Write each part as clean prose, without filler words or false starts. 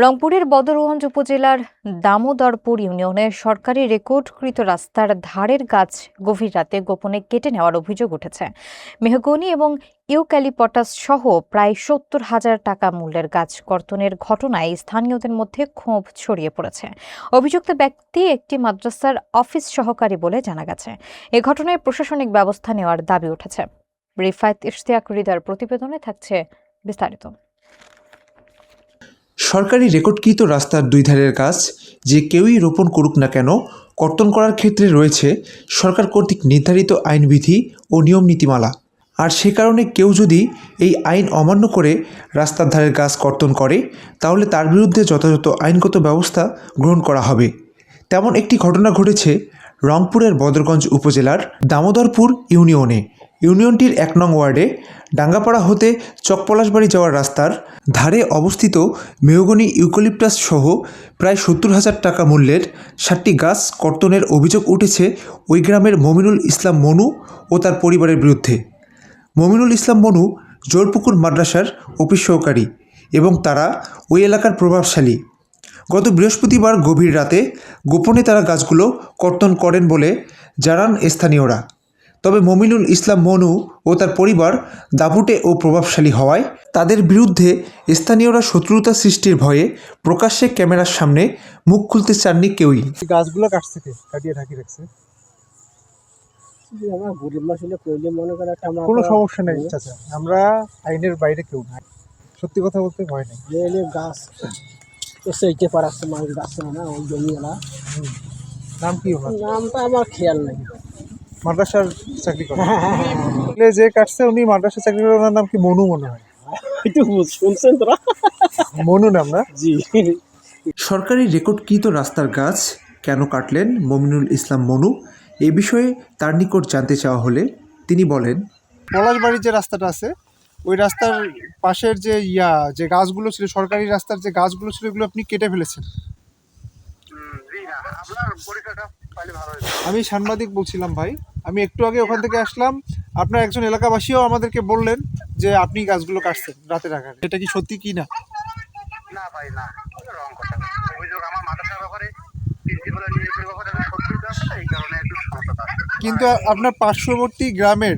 রংপুরের বদরগঞ্জ উপজেলার দামোদরপুর ইউনিয়নের সরকারি রেকর্ডকৃত রাস্তার ধারের গাছ গভীর রাতে গোপনে কেটে নেওয়ার অভিযোগ উঠেছে। মেহগনি এবং ইউক্যালিপটাস সহ প্রায় ৭০,০০০ টাকা মূল্যের গাছ কর্তনের ঘটনায় স্থানীয়দের মধ্যে ক্ষোভ ছড়িয়ে পড়েছে। অভিযুক্ত ব্যক্তি একটি মাদ্রাসার অফিস সহকারী বলে জানা গেছে। এ ঘটনায় প্রশাসনিক ব্যবস্থা নেওয়ার দাবি উঠেছে। রিফায়েত ইশতিয়াক হৃদয়ের প্রতিবেদনে থাকছে বিস্তারিত। সরকারি রেকর্ডকৃত রাস্তার দুই ধারের গাছ যে কেউই রোপণ করুক না কেন, কর্তন করার ক্ষেত্রে রয়েছে সরকার কর্তৃক নির্ধারিত আইনবিধি ও নিয়ম নীতিমালা। আর সে কারণে কেউ যদি এই আইন অমান্য করে রাস্তার ধারের গাছ কর্তন করে, তাহলে তার বিরুদ্ধে যথাযথ আইনগত ব্যবস্থা গ্রহণ করা হবে। তেমন একটি ঘটনা ঘটেছে রংপুরের বদরগঞ্জ উপজেলার দামোদরপুর ইউনিয়নে। ইউনিয়নটির ১ নং ওয়ার্ডে ডাঙ্গাপাড়া হতে চকপলাশবাড়ি যাওয়ার রাস্তার ধারে অবস্থিত মেহগনি ইউক্যালিপটাস সহ প্রায় ৭০,০০০ টাকা মূল্যের ৬০টি গাছ কর্তনের অভিযোগ উঠেছে ওই গ্রামের মমিনুল ইসলাম মনু ও তার পরিবারের বিরুদ্ধে। মমিনুল ইসলাম মনু জোরপুকুর মাদ্রাসার অফিস সহকারী এবং তারা ওই এলাকার প্রভাবশালী। গত বৃহস্পতিবার গভীর রাতে গোপনে তারা গাছগুলো কর্তন করেন বলে জানান স্থানীয়রা। তবে মমিনুল ইসলাম মনু ও তার পরিবার দাপুটে ও প্রভাবশালী হওয়ায় তাদের বিরুদ্ধে স্থানীয়রা শত্রুতা সৃষ্টির ভয়ে প্রকাশ্যে ক্যামেরার সামনে মুখ খুলতে চাননি কেউই। গাছগুলো কাটছে কে? কাটিয়ে ঢাকি রাখছে। কোনো সমস্যা নেই চাচা, আমরা আইনের বাইরে কেউ নাই, সত্যি কথা বলতে ভয় নেই। গাছ সেইতে পারাচ্ছে মানুষ গাছ না ওই জমিওয়ালা। নাম কি ওনার? নামটা আমার খেয়াল নেই। মাদ্রাসার চাকরি করে? যে কাটছে উনি মাদ্রাসার চাকরি করে, ওনার নাম কি মনু মনে হয়? শুনছেন তোরা? মনু নাম না? জি। সরকারি রেকর্ডকৃত রাস্তার গাছ কেন কাটলেন মমিনুল ইসলাম মনু, এ বিষয়ে তার নিকট জানতে চাওয়া হলে তিনি বলেন, পলাশবাড়ির যে রাস্তাটা আছে ওই রাস্তার পাশের যে গাছগুলো ছিল, সরকারি রাস্তার যে গাছগুলো ছিল, এগুলো আপনি কেটে ফেলেছেন। আমি সাংবাদিক বলছিলাম ভাই, আমি একটু আগে ওখান থেকে আসলাম। আপনার একজন এলাকাবাসীও আমাদেরকে বললেন যে আপনি গাছগুলো কাটছেন রাতের আঘাত। এটা কি সত্যি কি না? না ভাই না, রং কথা। অভিযোগ আমার মাদ্রাসার ব্যাপারে, প্রিন্সিপালের নিয়োগের ব্যাপারে সত্যিটা আছে, এই কারণে একটু সমস্যা আছে। কিন্তু আপনার পার্শ্ববর্তী গ্রামের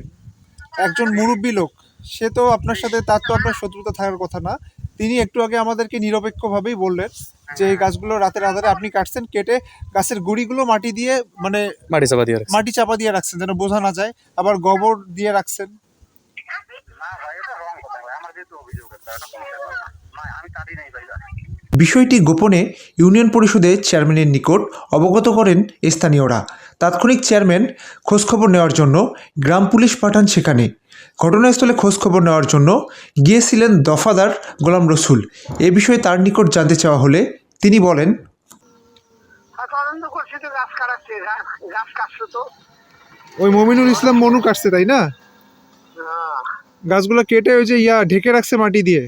একজন মুরব্বী লোক, সে তো আপনার সাথে, তার তো আপনার শত্রুতা থাকার কথা না। তিনি একটু আগে আমাদেরকে নিরপেক্ষভাবেই বললেন যে এই গাছগুলো রাতের আধারে আপনি কাটছেন, কেটে গাছের গুঁড়িগুলো মাটি দিয়ে মানে মাটি চাপা দিয়ে রাখছেন যেন বোঝা না যায়, আবার গোবর দিয়ে রাখছেন। না ভাই, এটা রং কথা ভাই, আমার যেহেতু অভিযোগ আছে, এটা কোনো ব্যাপার না, আমি কাটি নাই ভাই। বিষয়টি গোপনে ইউনিয়ন পরিষদের চেয়ারম্যানের নিকট অবগত করেন স্থানীয়রা। তাৎক্ষণিক চেয়ারম্যান খোঁজখবর নেওয়ার জন্য গ্রাম পুলিশ পাঠান সেখানে। ঘটনাস্থলে খোঁজখবর নেওয়ার জন্য গিয়েছিলেন দফাদার গোলাম রসুল। এ বিষয়ে তার নিকট জানতে চাওয়া হলে তিনি বলেন, তদন্ত করছি তো, গাছ কাটাচ্ছে, গাছ কাটছে তো। ওই মমিনুল ইসলাম মনু কাটছে তাই না? গাছগুলো কেটে ওই যে ঢেকে রাখছে মাটি দিয়ে।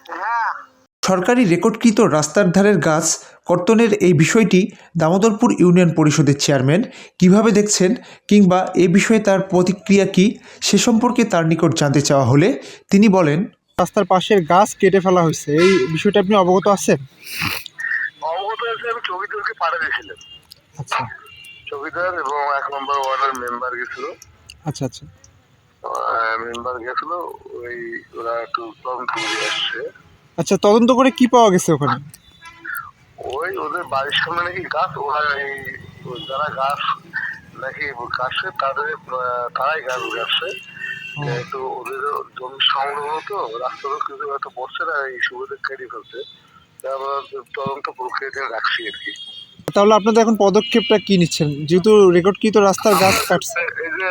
হ্যাঁ। সরকারি রেকর্ডকৃত রাস্তার ধারের গাছ কর্তনের এই বিষয়টি দামোদরপুর ইউনিয়ন পরিষদের চেয়ারম্যান কিভাবে দেখছেন কিংবা এ বিষয়ে তার প্রতিক্রিয়া কি, সে সম্পর্কে তার নিকট জানতে চাওয়া হলে তিনি বলেন, রাস্তার পাশের গাছ কেটে ফেলা হয়েছে, এই বিষয়টা আপনি অবগত আছেন? অবগত হয়েছে, আমি চৌকিদারকে পাঠিয়ে দিয়েছিলাম। আচ্ছা, চৌকিদার এবং ১ নম্বর ওয়ার্ডের মেম্বার গেছিল। আচ্ছা আচ্ছা। মেম্বার গেছিল, ওই ওরা একটু তদন্ত করে আসছে। আচ্ছা, তদন্ত করে কি পাওয়া গেছে ওখানে? ওই ওদের বাড়ির সামনে নাকি গাছ, ওরা এই যারা গাছ নাকি কাটছে তারাই গাছ কাটছে। একটু ওদের জমি সংলগ্ন তো, রাস্তার কিছু হয়তো বসছে না, এই সুবিধা কেটে ফেলছে। আমরা তদন্ত প্রক্রিয়া রাখছি আর কি। তাহলে আপনাদের এখন পদক্ষেপটা কি নিচ্ছেন, যেহেতু রেকর্ডকৃত রাস্তার গাছ কাটছে? এই যে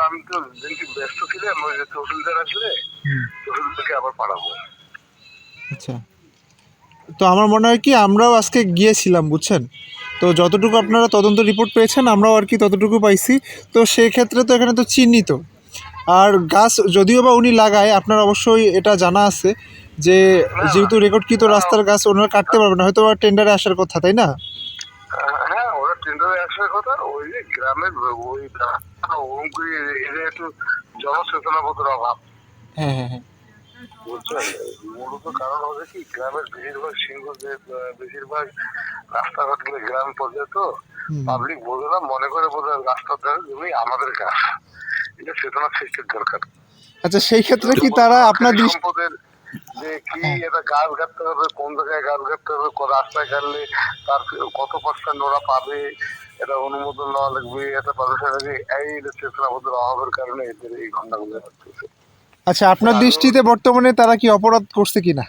আমি তো যেহেতু ব্যস্ত ছিলাম, ওই যে তহসিলদার আসলে তহসিলদারকে আবার পাঠাবো। আচ্ছা, তো আমার মনে হয় কি, আমরাও আজকে গিয়েছিলাম বুঝছেন, তো যতটুকু আপনারা তদন্ত রিপোর্ট পেয়েছেন আমরাও আর কি ততটুকু পাইছি। তো সেই ক্ষেত্রে তো এখানে তো চিহ্নিত, আর গাছ যদিও বা উনি লাগায়, আপনার অবশ্যই এটা জানা আছে যে যেহেতু রেকর্ডকৃত রাস্তার গাছ ওনারা কাটতে পারবে না, হয়তো টেন্ডারে আসার কথা, তাই না? হ্যাঁ, ওরা টেন্ডারে আসার কথা। ওই যে গ্রামের ওই একটু জনসচেতনতার অভাব। হ্যাঁ হ্যাঁ হ্যাঁ। বুঝছেন, মূলত কারণ হচ্ছে কি গ্রামের বেশিরভাগ রাস্তাঘাটগুলো গ্রাম পর্যায়ে তো পাবলিক বোঝে না, মনে করে বোঝে রাস্তার ধারে জমি আমাদের কাজ। এটা চেতনা সৃষ্টির দরকার। আচ্ছা, সেই ক্ষেত্রে কি তারা আপনার দৃষ্টি সম্পদের যে কি এটা গাছ কাটতে হবে, কোন জায়গায় গাছ কাটতে হবে, রাস্তায় কাটলে তার কত পার্সেন্ট ওরা পাবে, এটা অনুমোদন নেওয়া লাগবে, এটা পারমিশন লাগবে, এই চেতনাবোধের অভাবের কারণে এদের এই ঘটনাগুলো হচ্ছে। আচ্ছা, আপনার দৃষ্টিতে বর্তমানে তারা কি অপরাধ করছে কিনা?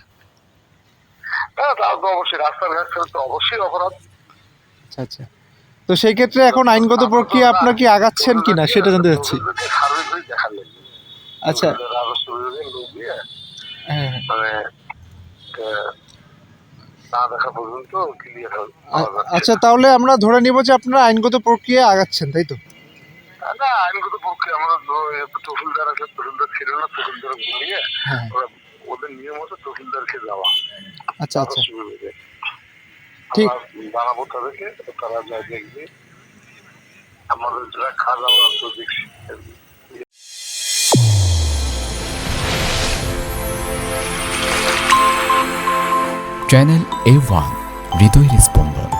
হ্যাঁ, তা তো অবশ্যই, রাস্তার ঘাট ছাড়া তো অবশ্যই অপরাধ। আচ্ছা আচ্ছা, তো সেই ক্ষেত্রে এখন আইনগত প্রক্রিয়া আপনার কি আগাচ্ছেন কিনা সেটা জানতে চাচ্ছি। সার্বিকভাবে দেখা লাগবে। আচ্ছা, রাজস্ব বিভাগের লোক দিয়ে হ্যাঁ হ্যাঁ। মানে না দেখা পর্যন্ত ক্লিয়ার হবে। আচ্ছা, তাহলে আমরা ধরে নিব যে আপনারা আইনগত প্রক্রিয়া আগাচ্ছেন, তাই তো? না, আইনগত পক্ষে আমরা তহসিলদার আছে, তহসিলদার ছিল না, তহসিলদার বলিয়ে হ্যাঁ। ওদের নিয়ম হচ্ছে তহসিলদারকে যাওয়া। আচ্ছা আচ্ছা, রাজস্ব বিভাগে ঠিক। আমরা জানাবো তাদেরকে, তারা যা দেখবে। আমাদের যারা কাজ আমরা তো দেখছি। চ্যানেল A1 হৃদয়ের স্পন্দন।